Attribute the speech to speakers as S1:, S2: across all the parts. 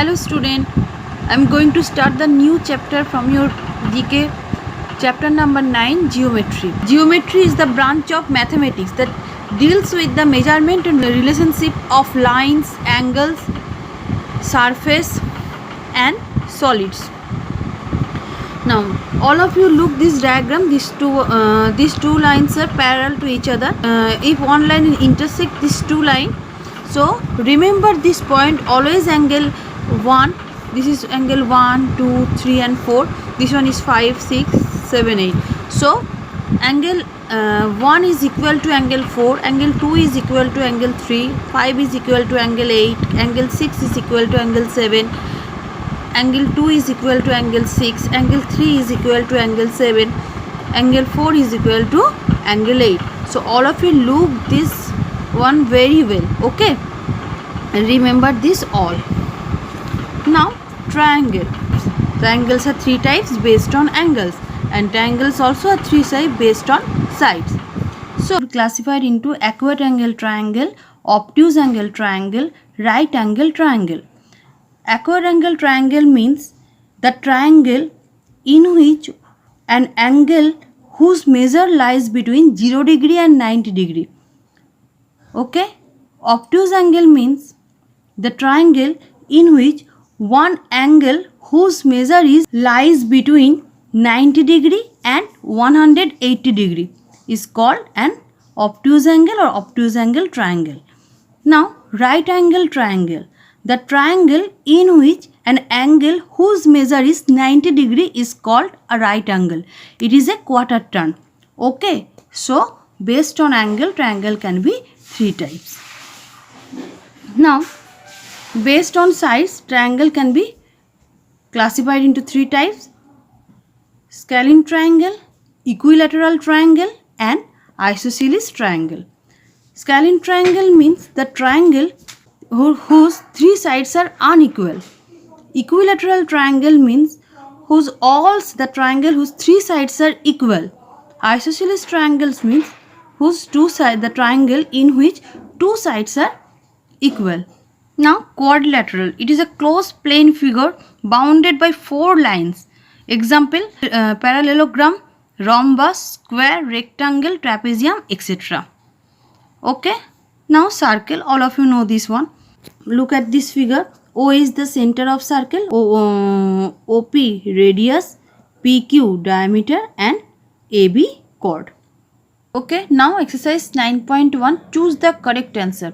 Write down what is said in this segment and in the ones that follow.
S1: Hello student, I am going to start the new chapter from your GK, chapter number 9, Geometry. Geometry is the branch of mathematics that deals with the measurement and the relationship of lines, angles, surface and solids. Now all of you look this diagram. These two lines are parallel to each other. If one line intersect these two lines, so remember this point, always angle 1. This is angle 1, 2, 3 and 4. This one is 5, 6, 7, 8. So angle 1 is equal to angle 4, angle 2 is equal to angle 3, 5 is equal to angle 8, angle 6 is equal to angle 7, angle 2 is equal to angle 6, angle 3 is equal to angle 7, angle 4 is equal to angle 8. So all of you look this one very well, okay, and remember this all. Now triangle. Triangles are three types based on angles, and triangles also are three types based on sides. So classified into acute angle triangle, obtuse angle triangle, right angle triangle. Acute angle triangle means the triangle in which an angle whose measure lies between 0 degree and 90 degree. Okay. Obtuse angle means the triangle in which one angle whose measure lies between 90 degree and 180 degree is called an obtuse angle or obtuse angle triangle. Now right angle triangle. The triangle in which an angle whose measure is 90 degree is called a right angle. It is a quarter turn. Okay. So based on angle, triangle can be three types. Now based on sides, triangle can be classified into three types: scalene triangle, equilateral triangle and isosceles triangle. Scalene triangle means the triangle whose three sides are unequal. Equilateral triangle means the triangle whose three sides are equal. Isosceles triangles means the triangle in which two sides are equal. Now quadrilateral. It is a closed plane figure bounded by four lines. Example: parallelogram, rhombus, square, rectangle, trapezium, etc. Okay. Now circle. All of you know this one. Look at this figure. O is the center of circle, OP radius, PQ diameter and AB chord. Okay, now exercise 9.1. Choose the correct answer.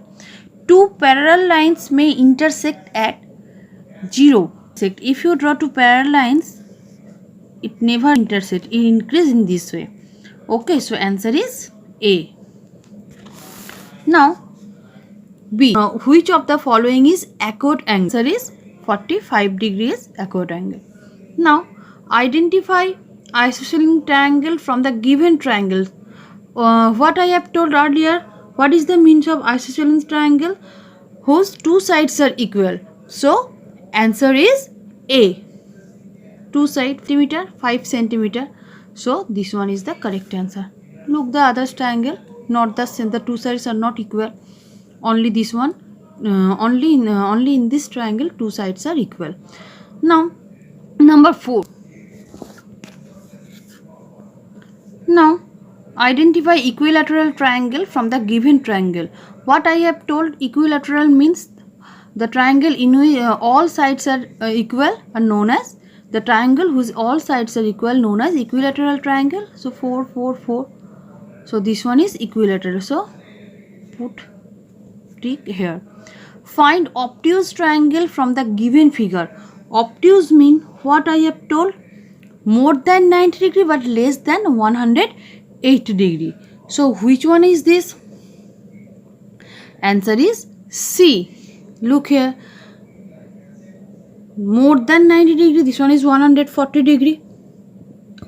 S1: Two parallel lines may intersect at 0. If you draw two parallel lines, it never intersect. It increase in this way. Okay, so answer is A. Now B. Which of the following is acute angle? Answer is 45 degrees acute angle. Now identify isosceles triangle from the given triangle. What I have told earlier, what is the meaning of isosceles triangle? Whose two sides are equal. So answer is A. Two sides 5 centimeter. So this one is the correct answer. Look, the other triangle, not the two sides are not equal. Only this one, only in this triangle two sides are equal. Now number 4. Now identify equilateral triangle from the given triangle. What I have told, equilateral means the triangle in which all sides are equal are known as the triangle whose all sides are equal, known as equilateral triangle. So 4, 4, 4. So this one is equilateral. So put tick here. Find obtuse triangle from the given figure. Obtuse mean what I have told, more than 90 degree but less than 180 degree. So which one is this? Answer is C. Look here, more than 90 degree, this one is 140 degree.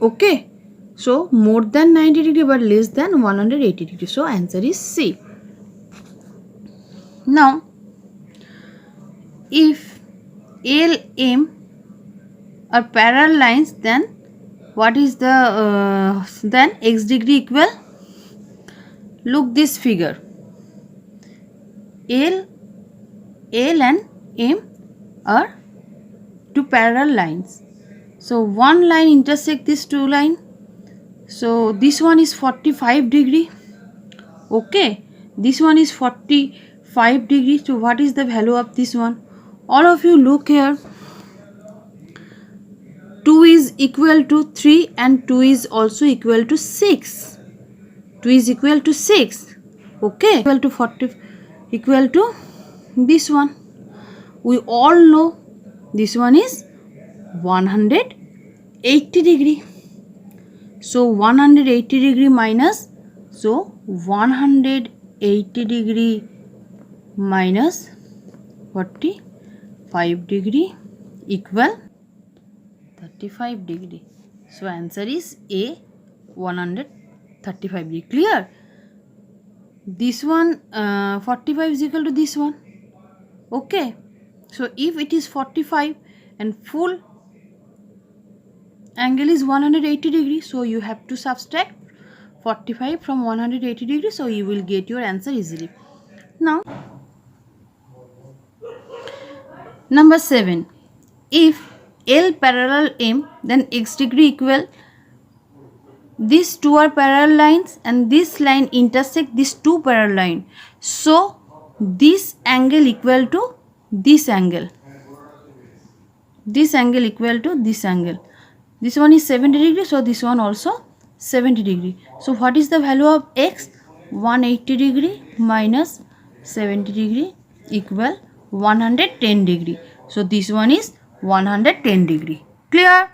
S1: Okay, so more than 90 degree but less than 180 degree. So answer is C. Now if L, M are parallel lines, then what is the then x degree equal? Look this figure. L and M are two parallel lines. So one line intersect this two line. So this one is 45 degree. Okay, this one is 45 degree. So what is the value of this one? All of you look here. 2 is equal to 3 and 2 is also equal to 6. 2 is equal to 6. Okay, equal to 40, equal to this one. We all know this one is 180 degree. So 180 degree minus, so 180 degree minus 45 degree equal 35 degree. So answer is A, 135 degree. Clear? This one 45 is equal to this one. Okay, so if it is 45 and full angle is 180 degree, so you have to subtract 45 from 180 degree, so you will get your answer easily. Now number 7, if L parallel M, then x degree equal, these two are parallel lines and this line intersect these two parallel line, so this angle equal to this angle, this angle equal to this angle. This one is 70 degree, so this one also 70 degree. So what is the value of x? 180 degree minus 70 degree equal 110 degree. So this one is 110 degree. Clear?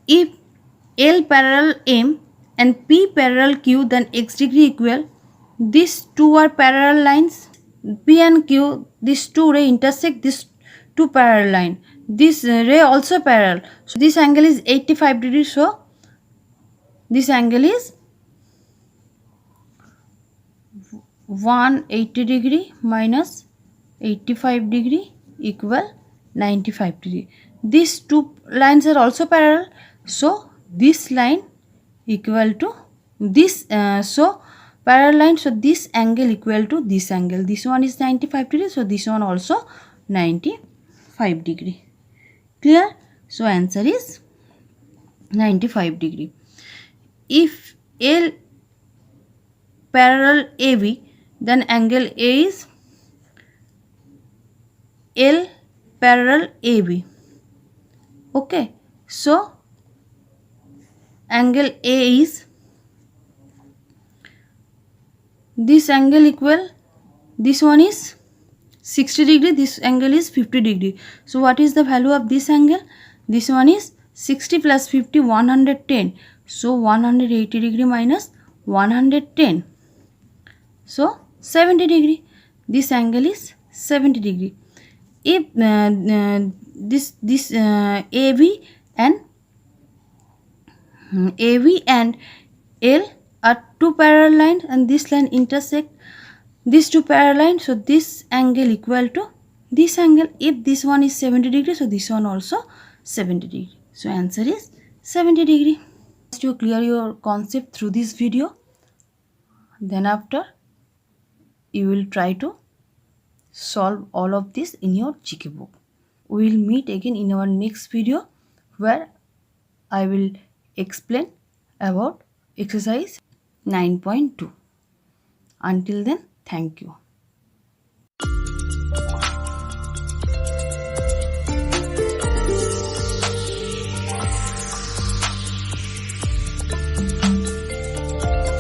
S1: If L parallel M and P parallel Q, then x degree equal, these two are parallel lines, P and Q, these two ray intersect this two parallel line, this ray also parallel, so this angle is 85 degree, so this angle is 180 degree minus 85 degree equal 95 degree. These two lines are also parallel, so this line equal to this, so parallel line, so this angle equal to this angle. This one is 95 degree, so this one also 95 degree. Clear? So answer is 95 degree. If L parallel AB, then angle A is L parallel AB. Okay, so angle A is, this angle equal, this one is 60 degree, this angle is 50 degree. So what is the value of this angle? This one is 60 plus 50, 110. So 180 degree minus 110. So 70 degree. This angle is 70 degree. If this AB and L are two parallel lines and this line intersect these two parallel lines, so this angle equal to this angle. If this one is 70 degree, so this one also 70 degree. So answer is 70 degree. First you clear your concept through this video, then after you will try to solve all of this in your GK book. We will meet again in our next video where I will explain about exercise 9.2. Until then, thank you.